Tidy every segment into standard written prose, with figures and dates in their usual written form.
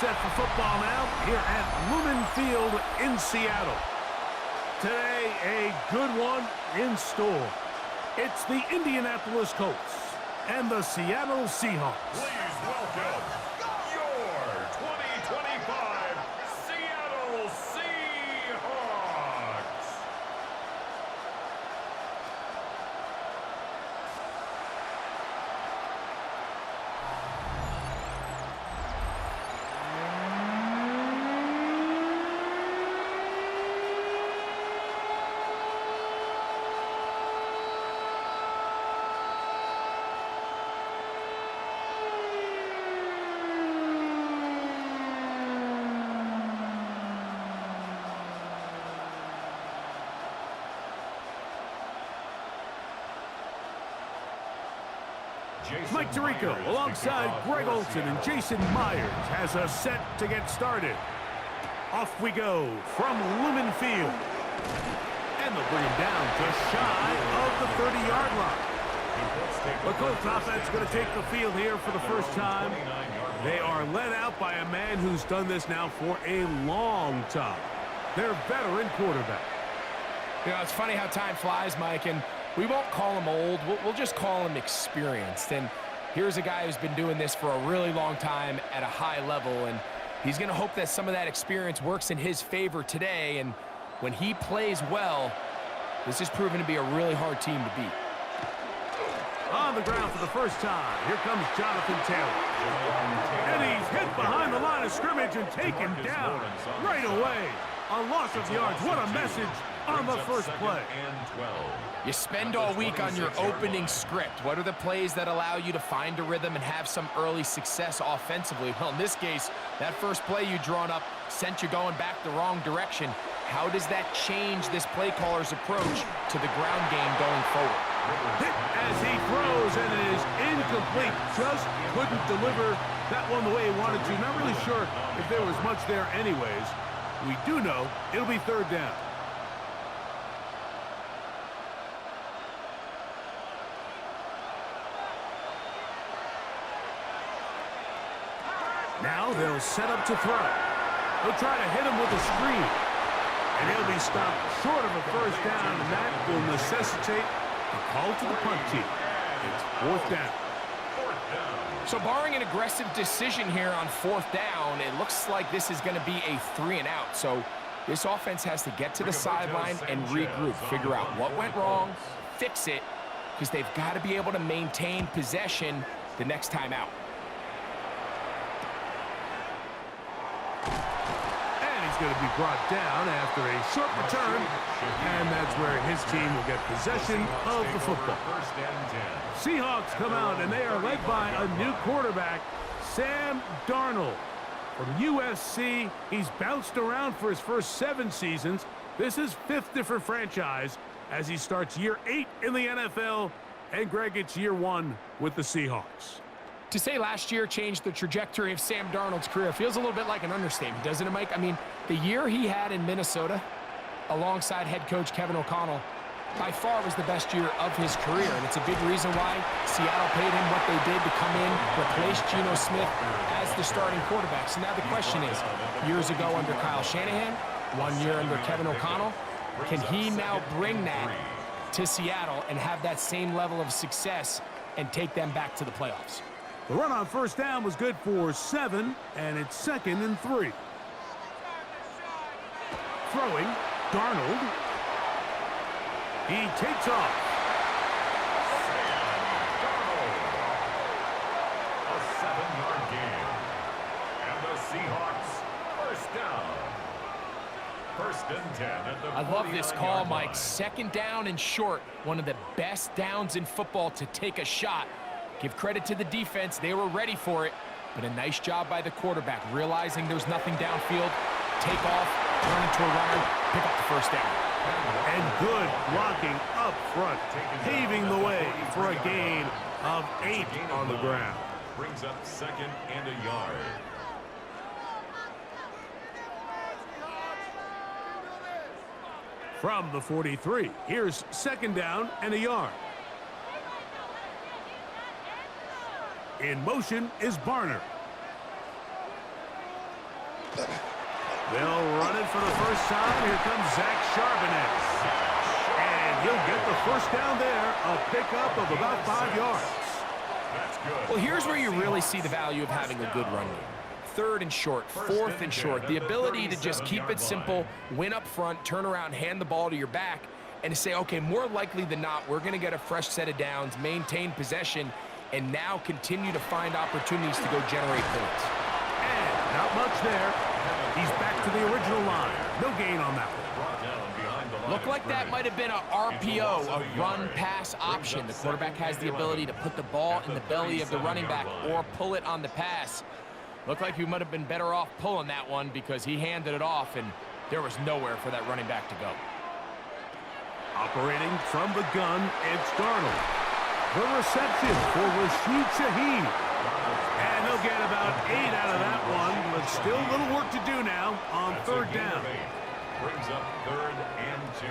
set for football now here at Lumen Field in Seattle. Today, a good one in store. It's the Indianapolis Colts and the Seattle Seahawks. Please welcome your 2025 Seattle Seahawks. Mike Tirico alongside Greg Olsen and Jason Myers has us set to get started. Off we go from Lumen Field. And they'll bring him down just shy of the 30-yard line. The Colts offense going to take the field here for the first time. They are led out by a man who's done this now for a long time. Their veteran quarterback. You know, it's funny how time flies, Mike, and we won't call him old. We'll just call him experienced. And here's a guy who's been doing this for a really long time at a high level, and he's going to hope that some of that experience works in his favor today. And when he plays well, this is proven to be a really hard team to beat. On the ground for the first time, here comes Jonathan Taylor. And he's hit behind the line of scrimmage and taken down right away. A loss of yards. What a message on the first play. You spend all week on your opening script. What are the plays that allow you to find a rhythm and have some early success offensively? Well, in this case, that first play you drawn up sent you going back the wrong direction. How does that change this play caller's approach to the ground game going forward? Hit as he throws, and it is incomplete. Just couldn't deliver that one the way he wanted to. Not really sure if there was much there anyways. We do know it'll be third down. Now they'll set up to throw. They'll try to hit him with a screen. And he'll be stopped short of a first down, and that will necessitate a call to the punt team. It's fourth down. So barring an aggressive decision here on fourth down, it looks like this is going to be a 3-and-out. So this offense has to get to the sideline and regroup, figure out what went wrong, fix it, because they've got to be able to maintain possession the next time out. Going to be brought down after a short return, and that's where his team will get possession of the football. Seahawks come out, and they are led by a new quarterback, Sam Darnold. From USC, he's bounced around for his first 7 seasons. This is 5th different franchise as he starts year 8 in the NFL, and Greg, it's year 1 with the Seahawks. To say last year changed the trajectory of Sam Darnold's career feels a little bit like an understatement, doesn't it, Mike? I mean, the year he had in Minnesota alongside head coach Kevin O'Connell by far was the best year of his career, and it's a big reason why Seattle paid him what they did to come in, replace Geno Smith as the starting quarterback. So now the question is, years ago under Kyle Shanahan, 1 year under Kevin O'Connell, can he now bring that to Seattle and have that same level of success and take them back to the playoffs? The run on first down was good for 7, and it's 2nd and 3. Throwing, Darnold. He takes off. A 7-yard gain. And the Seahawks, first down. 1st and 10 at the 49-yard line. I love this call, Mike. 2nd down and short. One of the best downs in football to take a shot. Give credit to the defense. They were ready for it. But a nice job by the quarterback, realizing there's nothing downfield. Take off, turn into a runner, pick up the first down. And good blocking up front, paving the way for a gain of 8 on the ground. Brings up 2nd and a yard. From the 43, here's 2nd down and a yard. In motion is Barner. They'll run it for the first time. Here comes Zach Charbonnet. And he'll get the first down there, a pickup of about 5 yards. Well, here's where you really see the value of having a good run game. 3rd and short, 4th and short. The ability to just keep it simple, win up front, turn around, hand the ball to your back, and to say, okay, more likely than not, we're going to get a fresh set of downs, maintain possession, and now continue to find opportunities to go generate points. And not much there. He's back to the original line. No gain on that one. Looked like that might have been a RPO, a run-pass option. The quarterback has the ability to put the ball in the belly of the running back or pull it on the pass. Looked like he might have been better off pulling that one because he handed it off, and there was nowhere for that running back to go. Operating from the gun, it's Darnold. The reception for Rashid Shaheed. And they'll get about 8 out of that one, but still a little work to do now on 3rd down. Brings up 3rd and 2.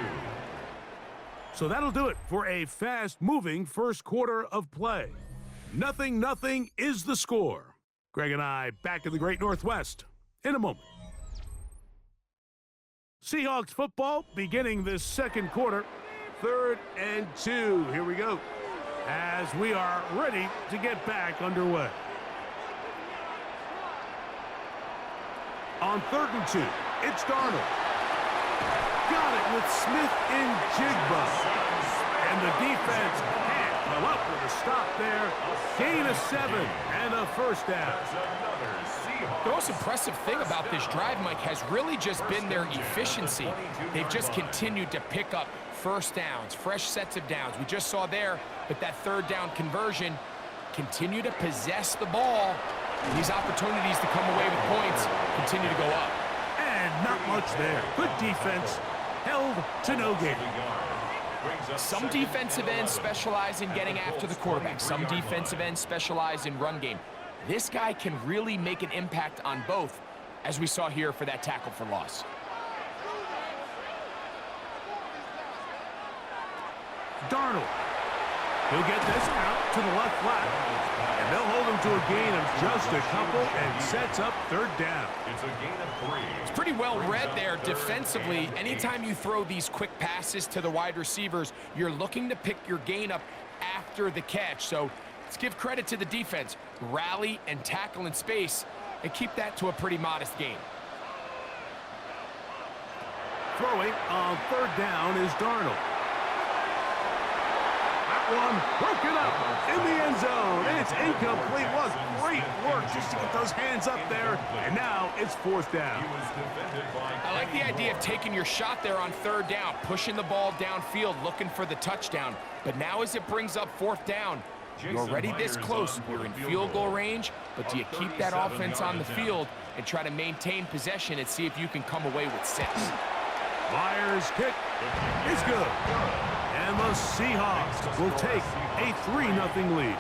So that'll do it for a fast-moving first quarter of play. 0-0 is the score. Greg and I back in the Great Northwest in a moment. Seahawks football beginning this second quarter. 3rd and 2. Here we go as we are ready to get back underway. On 3rd and 2, it's Darnold. Got it with Smith in Jigba. And the defense can't come up with a stop there. Gain of 7 and a first down. The most impressive thing about this drive, Mike, has really just been their efficiency. They've just continued to pick up first downs, fresh sets of downs. We just saw there with that 3rd down conversion, continue to possess the ball. These opportunities to come away with points continue to go up. And not much there. Good defense. Held to no gain. Some defensive ends specialize in getting after the quarterback. Some defensive ends specialize in run game. This guy can really make an impact on both, as we saw here for that tackle for loss. Darnold. He'll get this out to the left flat. And they'll hold him to a gain of just a couple and sets up 3rd down. It's a gain of 3. It's pretty well read there defensively. Anytime you throw these quick passes to the wide receivers, you're looking to pick your gain up after the catch. So let's give credit to the defense. Rally and tackle in space and keep that to a pretty modest gain. Throwing on 3rd down is Darnold. One broken up in the end zone, and it's incomplete. Was great work just to get those hands up there, and now it's 4th down. I like the idea of taking your shot there on 3rd down, pushing the ball downfield, looking for the touchdown. But now as it brings up 4th down, you're already this close. You're in field goal range, but do you keep that offense on the field and try to maintain possession and see if you can come away with 6? Myers' kick is good. And the Seahawks will take a 3-0 lead.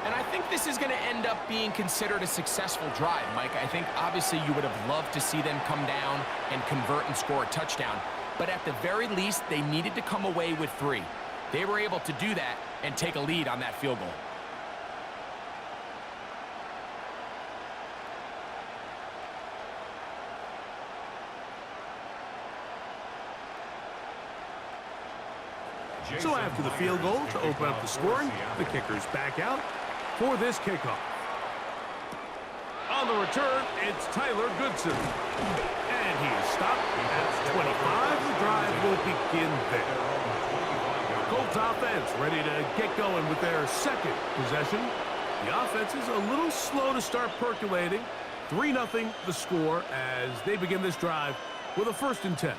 And I think this is going to end up being considered a successful drive, Mike. I think obviously you would have loved to see them come down and convert and score a touchdown. But at the very least, they needed to come away with 3. They were able to do that and take a lead on that field goal. So after the field goal to open up the scoring, the kicker's back out for this kickoff. On the return, it's Tyler Goodson. And he is stopped at 25. The drive will begin there. Colts offense ready to get going with their 2nd possession. The offense is a little slow to start percolating. 3-0 the score as they begin this drive with a 1st and 10.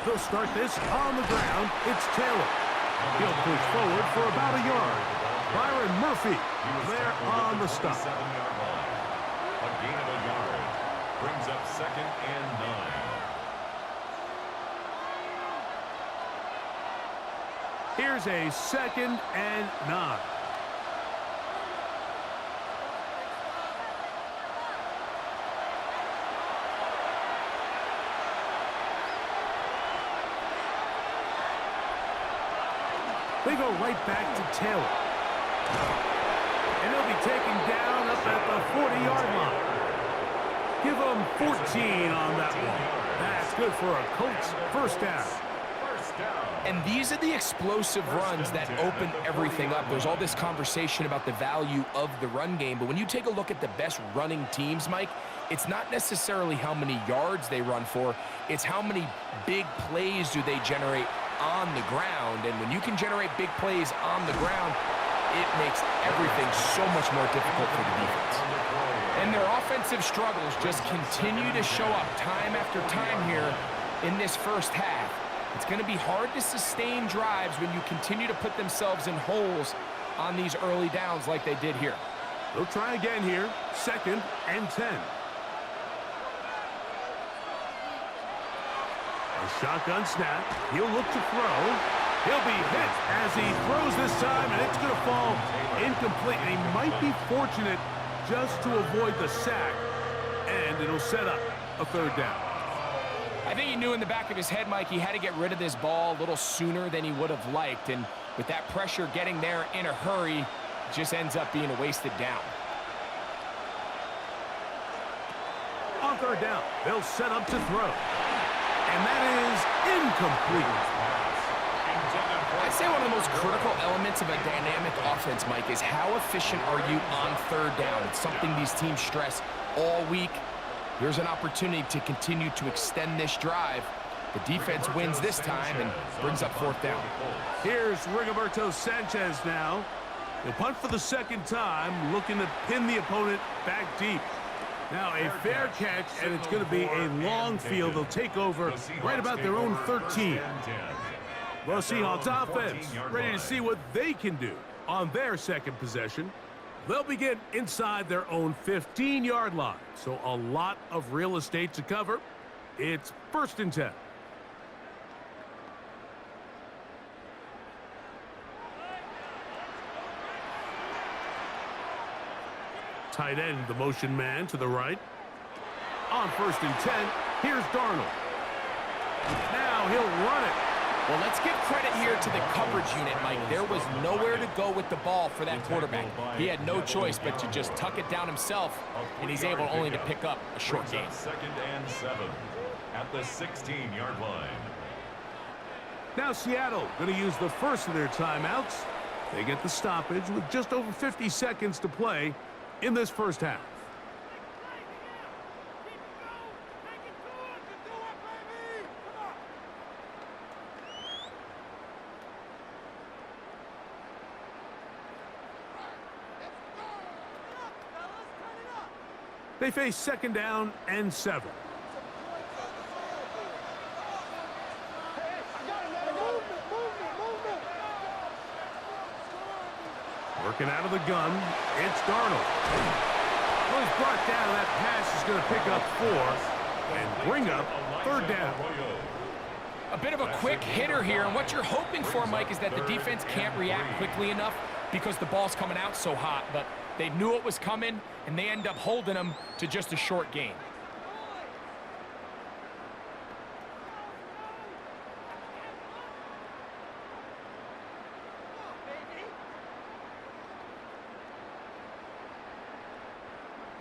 They'll start this on the ground. It's Taylor. He'll push forward for about a yard. Byron Murphy there on the stop. 7-yard line. A gain of a yard. Brings up 2nd and 9. Here's a 2nd and 9. They go right back to Taylor. And he'll be taken down up at the 40-yard line. Give them 14 on that one. That's good for a Colts first down. And these are the explosive runs that open everything up. There's all this conversation about the value of the run game, but when you take a look at the best running teams, Mike, it's not necessarily how many yards they run for, it's how many big plays do they generate on the ground. And when you can generate big plays on the ground, it makes everything so much more difficult for the defense. And their offensive struggles just continue to show up time after time here in this first half. It's going to be hard to sustain drives when you continue to put themselves in holes on these early downs like they did here. They'll try again here, 2nd and 10. A shotgun snap. He'll look to throw. He'll be hit as he throws this time, and it's going to fall incomplete. And he might be fortunate just to avoid the sack, and it'll set up a 3rd down. I think he knew in the back of his head, Mike, he had to get rid of this ball a little sooner than he would have liked. And with that pressure getting there in a hurry, it just ends up being a wasted down. On 3rd down, they'll set up to throw. And that is incomplete. I'd say one of the most critical elements of a dynamic offense, Mike, is how efficient are you on 3rd down? It's something these teams stress all week. Here's an opportunity to continue to extend this drive. The defense wins this time and brings up 4th down. Here's Rigoberto Sanchez now. He'll punt for the 2nd time, looking to pin the opponent back deep. Now a fair catch, and it's going to be a long field. They'll take over right about their own 13. The Seahawks offense ready to see what they can do on their 2nd possession. They'll begin inside their own 15-yard line, so a lot of real estate to cover. It's 1st and 10. Tight end, the motion man to the right. On 1st and 10, here's Darnold. Now he'll run it. Well, let's give credit here to the coverage unit, Mike. There was nowhere to go with the ball for that quarterback. He had no choice but to just tuck it down himself, and he's able only to pick up a short gain. 2nd and 7 at the 16-yard line. Now Seattle going to use the first of their timeouts. They get the stoppage with just over 50 seconds to play in this first half. They face 2nd down and 7. Working out of the gun, it's Darnold. Well, he's brought down. That pass is going to pick up 4 and bring up 3rd down. A bit of a quick hitter here, and what you're hoping for, Mike, is that the defense can't react quickly enough because the ball's coming out so hot, but they knew it was coming, and they end up holding them to just a short gain.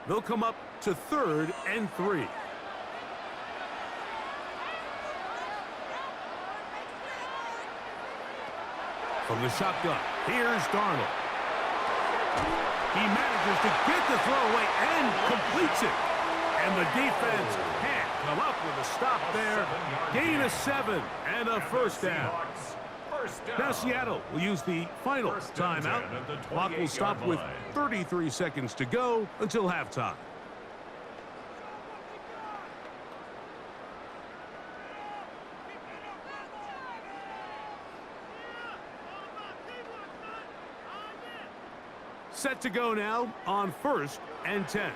They'll come up to 3rd and 3. From the shotgun, here's Darnold. He manages to get the throw away and completes it. And the defense can't come up with a stop there. Gain of 7 and a 1st down. Now Seattle will use the final timeout. Clock will stop with 33 seconds to go until halftime. Set to go now on 1st and 10.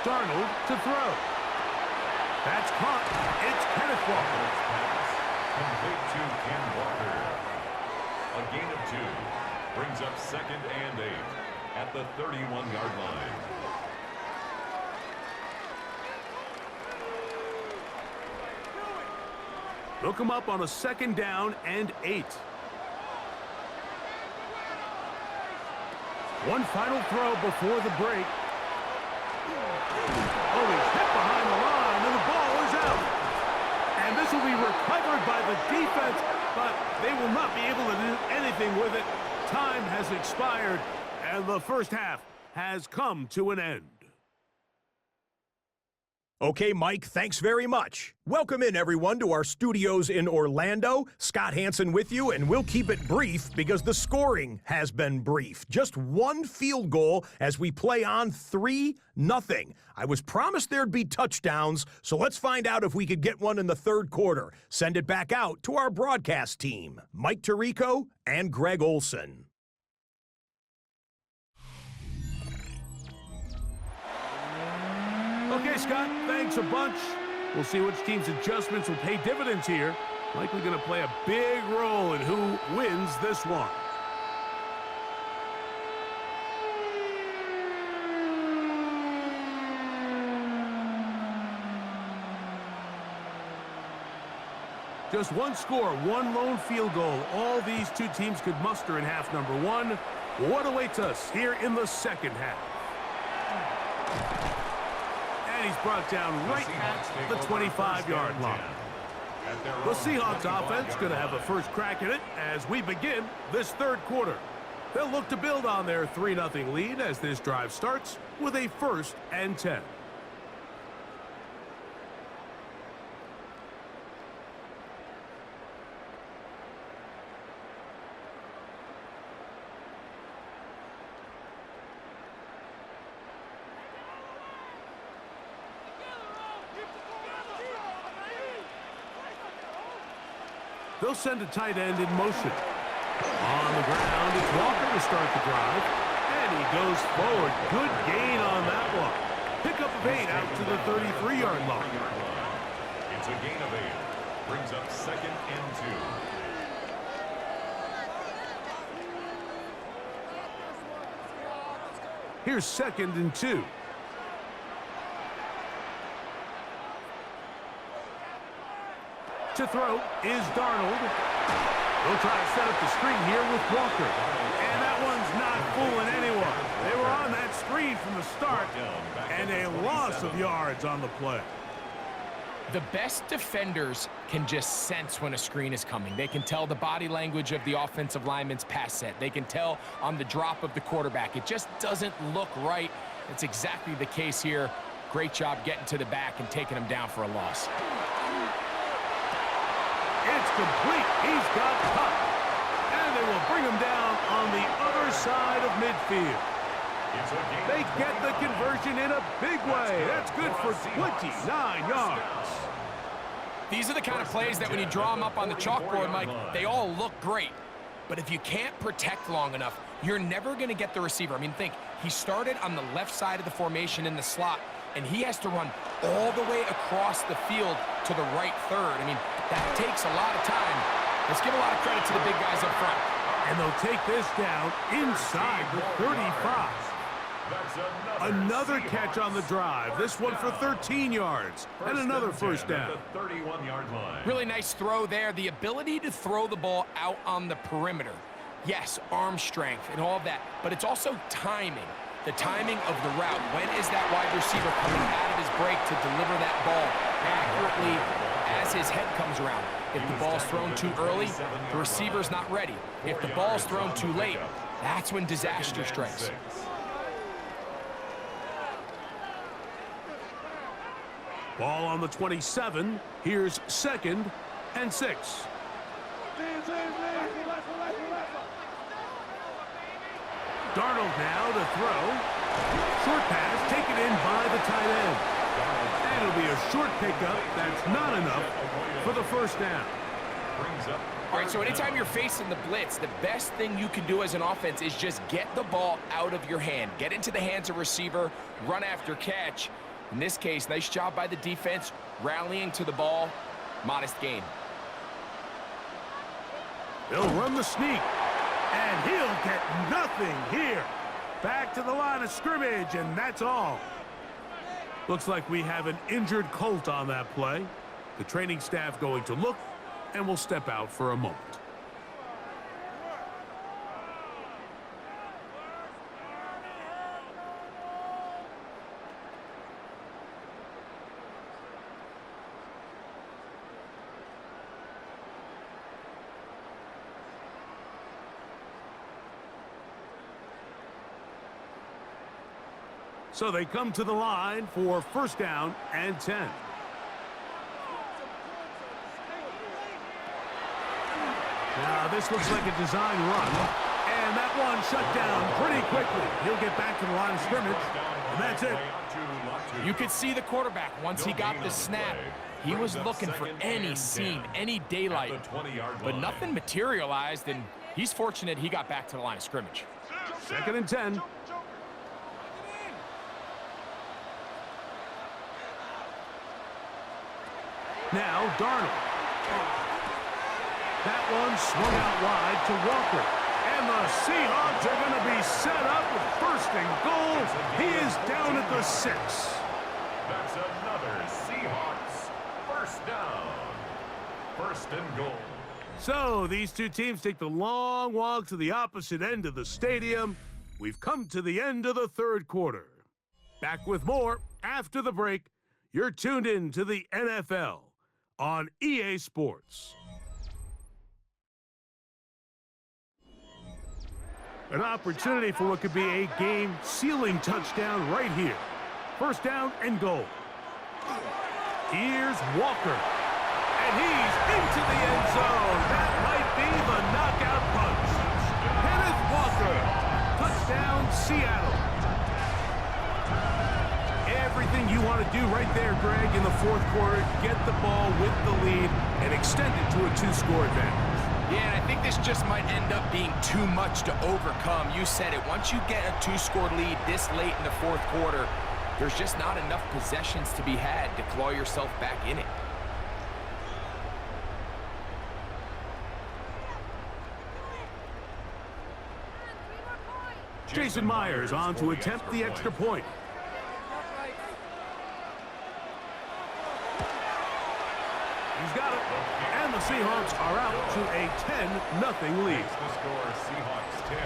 Darnold to throw. That's caught. It's Kenneth Walker. Complete to Ken Walker. A gain of 2 brings up 2nd and 8 at the 31-yard line. They'll come up on a 2nd down and 8. One final throw before the break. Oh, he's hit behind the line, and the ball is out. And this will be recovered by the defense, but they will not be able to do anything with it. Time has expired, and the first half has come to an end. Okay, Mike, thanks very much. Welcome in, everyone, to our studios in Orlando. Scott Hansen with you, and we'll keep it brief because the scoring has been brief. Just one field goal as we play on 3-0. I was promised there'd be touchdowns, so let's find out if we could get one in the 3rd quarter. Send it back out to our broadcast team, Mike Tirico and Greg Olson. Okay, Scott, thanks a bunch. We'll see which team's adjustments will pay dividends here. Likely going to play a big role in who wins this one. Just one score, one lone field goal. All these two teams could muster in half number 1. What awaits us here in the 2nd half? And he's brought down right at the 25-yard line. The Seahawks offense going to have a first crack at it as we begin this 3rd quarter. They'll look to build on their 3-0 lead as this drive starts with a 1st and 10. They'll send a tight end in motion. On the ground, it's Walker to start the drive. And he goes forward. Good gain on that one. Pick up of 8 out to the 33-yard line. It's a gain of 8. Brings up 2nd and 2. Here's 2nd and 2. To throw is Darnold. They'll try to set up the screen here with Walker. And that one's not fooling anyone. They were on that screen from the start. And a loss of yards on the play. The best defenders can just sense when a screen is coming. They can tell the body language of the offensive lineman's pass set. They can tell on the drop of the quarterback. It just doesn't look right. It's exactly the case here. Great job getting to the back and taking him down for a loss. It's complete. He's got Cup. And they will bring him down on the other side of midfield. They get the conversion in a big way. That's good for 29 yards. These are the kind of plays that when you draw them up on the chalkboard, Mike, they all look great. But if you can't protect long enough, you're never going to get the receiver. I mean, think, he started on the left side of the formation in the slot, and he has to run all the way across the field to the right third. I mean, that takes a lot of time. Let's give a lot of credit to the big guys up front. And they'll take this down inside the 35. Another catch on the drive. This one for 13 yards. And another first down. 31-yard line. Really nice throw there. The ability to throw the ball out on the perimeter. Yes, arm strength and all that, but it's also timing. The timing of the route. When is that wide receiver coming out of his break to deliver that ball accurately as his head comes around? If the ball's thrown too early, the receiver's not ready. If the ball's thrown too late, that's when disaster strikes. Ball on the 27. Here's 2nd and 6. Darnold now to throw. Short pass taken in by the tight end. And it'll be a short pickup. That's not enough for the first down. All right, so anytime you're facing the blitz, the best thing you can do as an offense is just get the ball out of your hand. Get into the hands of receiver, run after catch. In this case, nice job by the defense, rallying to the ball. Modest gain. They'll run the sneak. And he'll get nothing here. Back to the line of scrimmage, and that's all. Looks like we have an injured Colt on that play. The training staff going to look and will step out for a moment. So they come to the line for first down and 10. Now this looks like a design run. And that one shut down pretty quickly. He'll get back to the line of scrimmage. And that's it. You could see the quarterback once he got the snap. He was looking for any seam, any daylight. But nothing materialized, and he's fortunate he got back to the line of scrimmage. Second and 10. Now, Darnold. That one swung out wide to Walker. And the Seahawks are going to be set up with first and goal. He is down at the 6. That's another Seahawks first down. First and goal. So, these two teams take the long walk to the opposite end of the stadium. We've come to the end of the third quarter. Back with more after the break. You're tuned in to the NFL on EA Sports. An opportunity for what could be a game-sealing touchdown right here. First down and goal. Here's Walker. And he's into the end zone. That might be the knockout punch. Kenneth Walker. Touchdown, Seattle. Everything you want to do right there, Greg, in the fourth quarter. Get the ball with the lead and extend it to a 2-score advantage. Yeah, and I think this just might end up being too much to overcome. You said it. Once you get a 2-score lead this late in the fourth quarter, there's just not enough possessions to be had to claw yourself back in it. Jason Myers on to attempt the extra point. He's got it. And the Seahawks are out to a 10-0 lead. The score, Seahawks 10,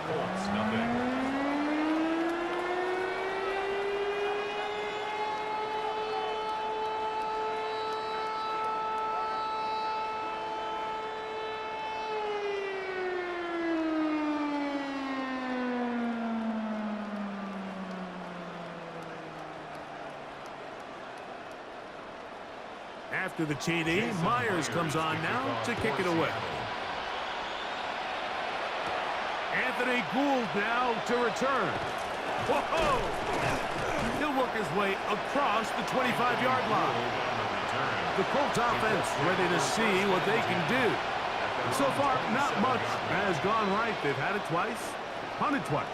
Colts nothing. After the TD, Myers comes on now to kick it away. Anthony Gould now to return. Whoa! He'll work his way across the 25-yard line. The Colts offense ready to see what they can do. So far, not much has gone right. They've had it twice, punted twice.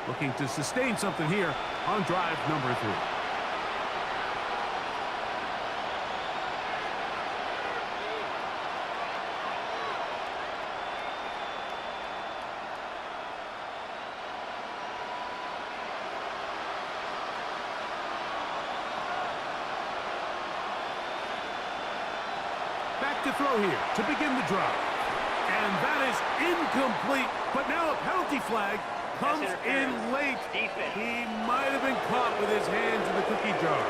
Looking to sustain something here on drive number 3. To throw here to begin the drive. And that is incomplete, but now a penalty flag comes in late. He might have been caught with his hands in the cookie jar.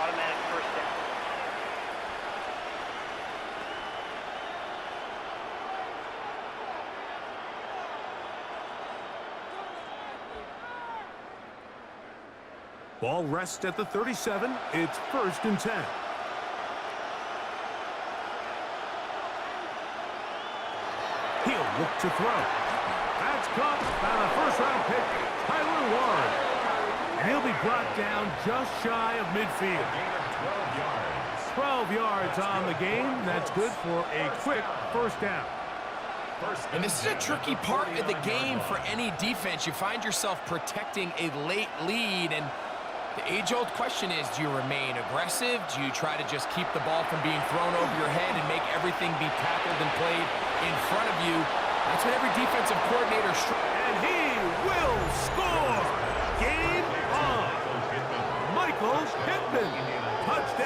Automatic first down. Ball rests at the 37. It's first and 10. He'll look to throw. That's caught by the first-round pick, Tyler Warren. And he'll be brought down just shy of midfield. 12 yards on the game. That's good for a quick first down. And this is a tricky part of the game for any defense. You find yourself protecting a late lead, and the age-old question is, do you remain aggressive? Do you try to just keep the ball from being thrown over your head and make everything be tackled and played in front of you? That's what every defensive coordinator and he will score! Game on! Michael Pittman. Touchdown!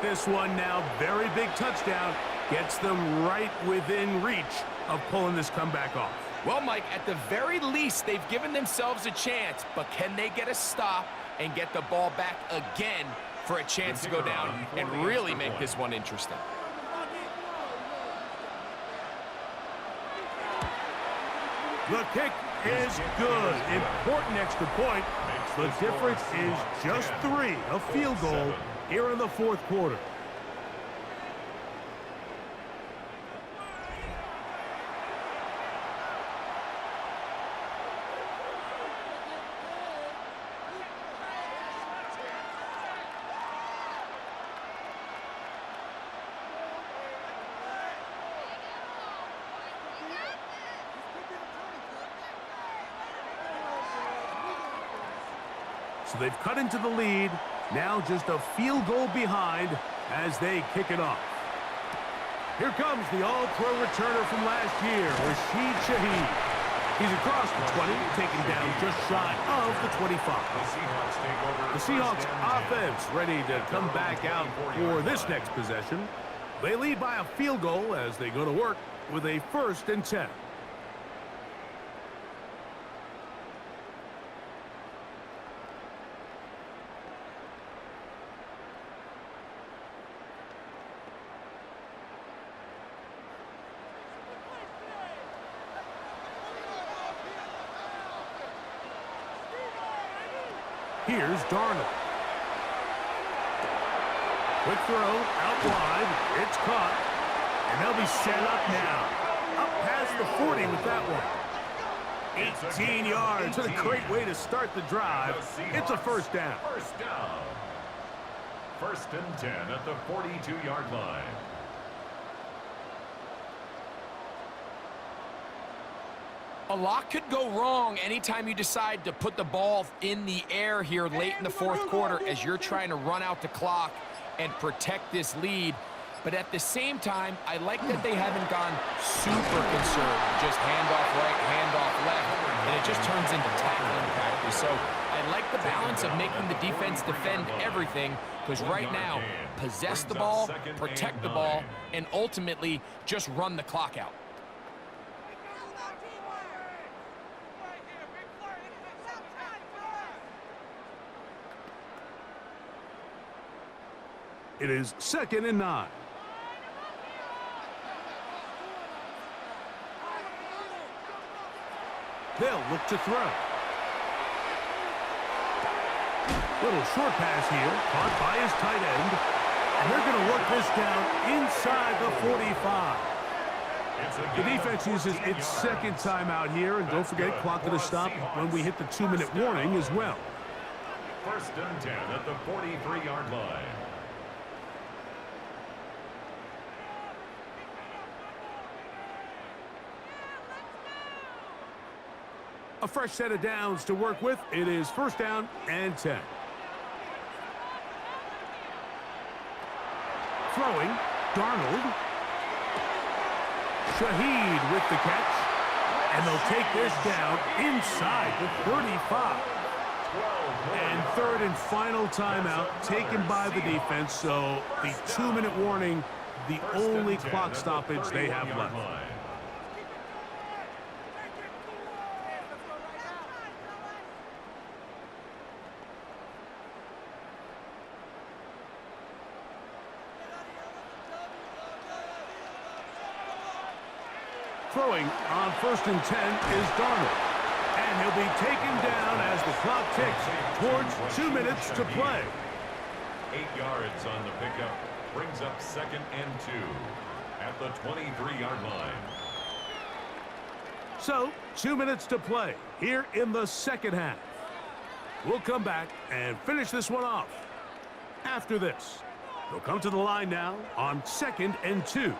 this one now. Very big touchdown. Gets them right within reach of pulling this comeback off. Well, Mike, at the very least, they've given themselves a chance, but can they get a stop and get the ball back again for a chance to go down and really make this one interesting? The kick is good. Important extra point. The difference is just 3, a field goal here in the fourth quarter. So they've cut into the lead. Now just a field goal behind as they kick it off. Here comes the all-pro returner from last year, Rashid Shaheed. He's across the 20, taken down just shy of the 25. The Seahawks offense ready to come back out for this next possession. They lead by a field goal as they go to work with a 1st and 10. Here's Darnold. Quick throw, out wide. It's caught. And they'll be set up now. Up past the 40 with that one. 18 yards. What a great way to start the drive. It's a 1st down. 1st and 10 at the 42-yard line. A lot could go wrong anytime you decide to put the ball in the air here late in the fourth quarter as you're trying to run out the clock and protect this lead. But at the same time, I like that they haven't gone super conservative. Just handoff right, handoff left, and it just turns into tackling practice. So I like the balance of making the defense defend everything, because right now, possess the ball, protect the ball, and ultimately just run the clock out. It is 2nd and 9. They'll look to throw. Little short pass here, caught by his tight end. And they're going to work this down inside the 45. The defense uses its 2nd timeout here. And don't forget, clock to the stop when we hit the 2-minute warning as well. 1st and 10 at the 43-yard line. A fresh set of downs to work with. It is 1st down and 10. Throwing, Darnold. Shaheed with the catch. And they'll take this down inside the 35. And 3rd and final timeout taken by the defense. So the 2-minute warning, the only clock stoppage they have left. Throwing on 1st and 10 is Darnold. And he'll be taken down as the clock ticks towards 2 minutes to play. 8 yards on the pickup. Brings up 2nd and 2 at the 23-yard line. So, 2 minutes to play here in the 2nd half. We'll come back and finish this one off after this. They'll come to the line now on 2nd and 2.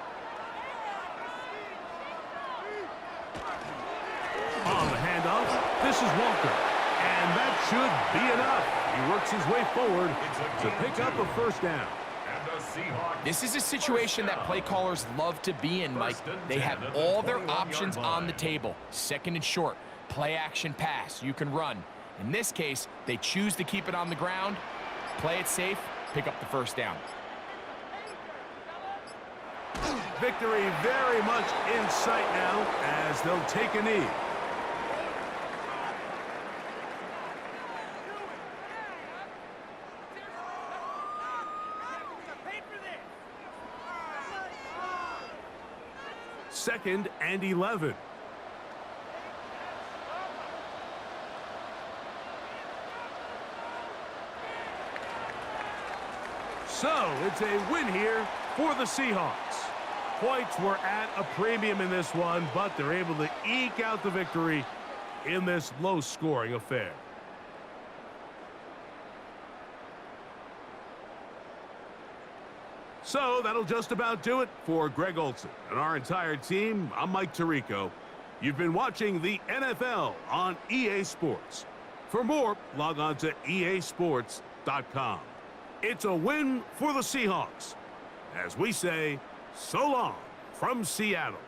On the handoff, this is Walker. And that should be enough. He works his way forward to pick up a 1st down. This is a situation that play callers love to be in, Mike. They have all their options on the table. 2nd and short, play action pass, you can run. In this case, they choose to keep it on the ground, play it safe, pick up the 1st down. Victory very much in sight now as they'll take a knee. Second and 11. So it's a win here for the Seahawks. Points were at a premium in this one, but they're able to eke out the victory in this low-scoring affair. So that'll just about do it for Greg Olson and our entire team. I'm Mike Tirico. You've been watching the NFL on EA Sports. For more, log on to easports.com. It's a win for the Seahawks. As we say, so long from Seattle.